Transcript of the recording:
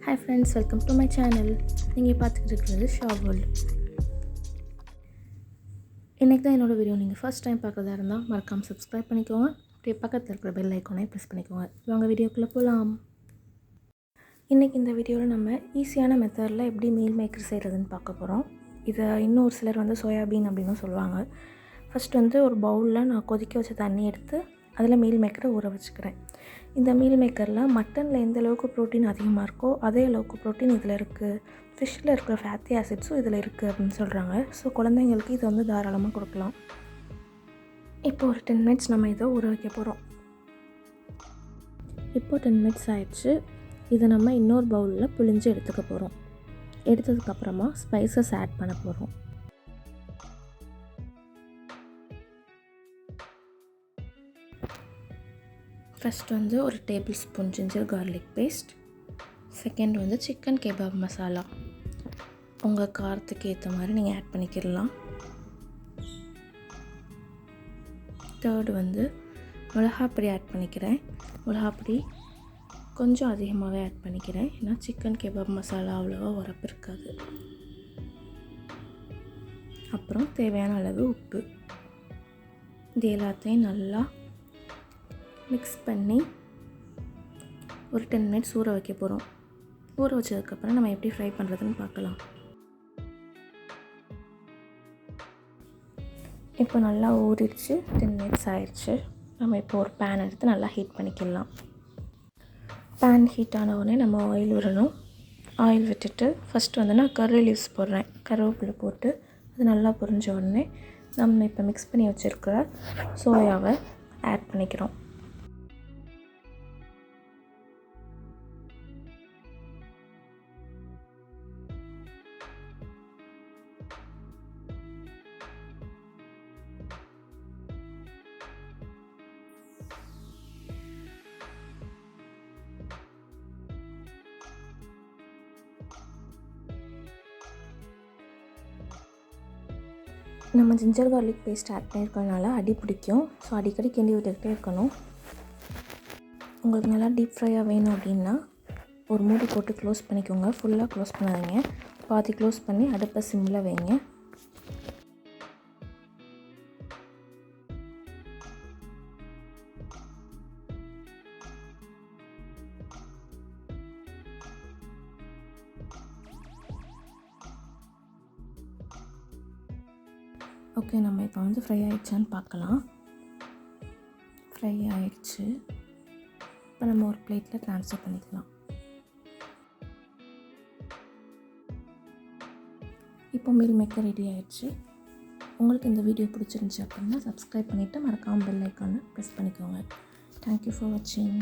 Hi friends, welcome to my channel. நீங்கள் பார்த்துக்கிட்டு இருக்கிறது ஷா வேர்ல்டு. இன்றைக்கி தான் என்னோடய வீடியோ நீங்கள் ஃபர்ஸ்ட் டைம் பார்க்குறதா இருந்தால் மறக்காமல் சப்ஸ்கிரைப் பண்ணிக்கோங்க. அப்படியே பக்கத்தில் இருக்கிற பெல் ஐக்கானே ப்ரெஸ் பண்ணிக்கோங்க. வாங்க வீடியோக்குள்ளே போகலாம். இன்றைக்கி இந்த வீடியோவில் நம்ம ஈஸியான மெத்தடில் எப்படி மீல் மேக்கர் செய்கிறதுன்னு பார்க்க போகிறோம். இதை இன்னொரு சிலர் சோயாபீன் அப்படின்னு சொல்லுவாங்க. ஃபஸ்ட் ஒரு பவுலில் நான் கொதிக்க வச்ச தண்ணி எடுத்து அதில் மீல் மேக்கரை ஊற வச்சுக்கிறேன். இந்த மீல் மேக்கரில் மட்டனில் எந்த அளவுக்கு ப்ரோட்டீன் அதிகமாக இருக்கோ அதே அளவுக்கு ப்ரோட்டீன் இதில் இருக்குது. ஃபிஷ்ஷில் இருக்கிற ஃபேட்டி ஆசிட்ஸும் இதில் இருக்குது அப்படின்னு சொல்கிறாங்க. ஸோ குழந்தைங்களுக்கு இதை தாராளமாக கொடுக்கலாம். இப்போ ஒரு 10 மினிட்ஸ் நம்ம இதை ஊற வைக்க போகிறோம். இப்போ 10 மினிட்ஸ் ஆயிடுச்சு. இதை நம்ம இன்னொரு பவுலில் புழிஞ்சு எடுத்துக்க போகிறோம். எடுத்ததுக்கப்புறமா ஸ்பைசஸ் ஆட் பண்ண போகிறோம். ஃபஸ்ட் ஒரு tablespoon ginger garlic paste. Second chicken kebab masala. உங்கள் காரத்துக்கு ஏற்ற மாதிரி நீங்கள் ஆட் பண்ணிக்கிடலாம். தேர்டு மிளகாப்பொடி ஆட் பண்ணிக்கிறேன். மிளகாப்பொடி கொஞ்சம் அதிகமாகவே ஆட் பண்ணிக்கிறேன், ஏன்னா சிக்கன் கெபாப் மசாலா அவ்வளோவா உரப்பு இருக்காது. அப்புறம் தேவையான அளவு உப்பு. இது எல்லாத்தையும் நல்லா மிக்ஸ் பண்ணி ஒரு 10 மினிட்ஸ் ஊற வைக்க போகிறோம். ஊற வச்சதுக்கப்புறம் நம்ம எப்படி ஃப்ரை பண்ணுறதுன்னு பார்க்கலாம். இப்போ நல்லா ஊறிடுச்சு. 10 மினிட்ஸ் ஆயிடுச்சு. நம்ம இப்போ ஒரு பேன் எடுத்து நல்லா ஹீட் பண்ணிக்கலாம். பேன் ஹீட் ஆன உடனே நம்ம ஆயில் விடணும். ஆயில் விட்டுட்டு ஃபஸ்ட்டு நான் கர்ரி லீவ்ஸ் போடுறேன். கருவேப்பிலை போட்டு அது நல்லா பொரிஞ்ச உடனே நம்ம இப்போ மிக்ஸ் பண்ணி வச்சுருக்கிற சோயாவை ஆட் பண்ணிக்கிறோம். நம்ம ஜிஞ்சர் கார்லிக் பேஸ்ட் ஆட் பண்ணியிருக்கனால அடி பிடிக்கும். ஸோ அடிக்கடி கிண்டி விட்டுக்கிட்டே இருக்கணும். உங்களுக்கு நல்லா டீப் ஃப்ரையாக வேணும் அப்படின்னா ஒரு மூடி போட்டு க்ளோஸ் பண்ணிக்கோங்க. ஃபுல்லாக க்ளோஸ் பண்ணாதீங்க, பாதி க்ளோஸ் பண்ணி அடுப்பை சிம்மில் வைங்க. ஓகே, நம்ம இப்போ ஃப்ரை ஆகிடுச்சான்னு பார்க்கலாம். ஃப்ரை ஆகிடுச்சு. இப்போ நம்ம ஒரு பிளேட்டில் ட்ரான்ஸ்ஃபர் பண்ணிக்கலாம். இப்போ மீல் மேக்கர் ரெடி ஆகிடுச்சு. உங்களுக்கு இந்த வீடியோ பிடிச்சிருந்துச்சி அப்படின்னா சப்ஸ்கிரைப் பண்ணிவிட்டு மறக்காமல் பெல் ஐக்கானை ப்ரெஸ் பண்ணிக்கோங்க. தேங்க்யூ ஃபார் வாட்சிங்.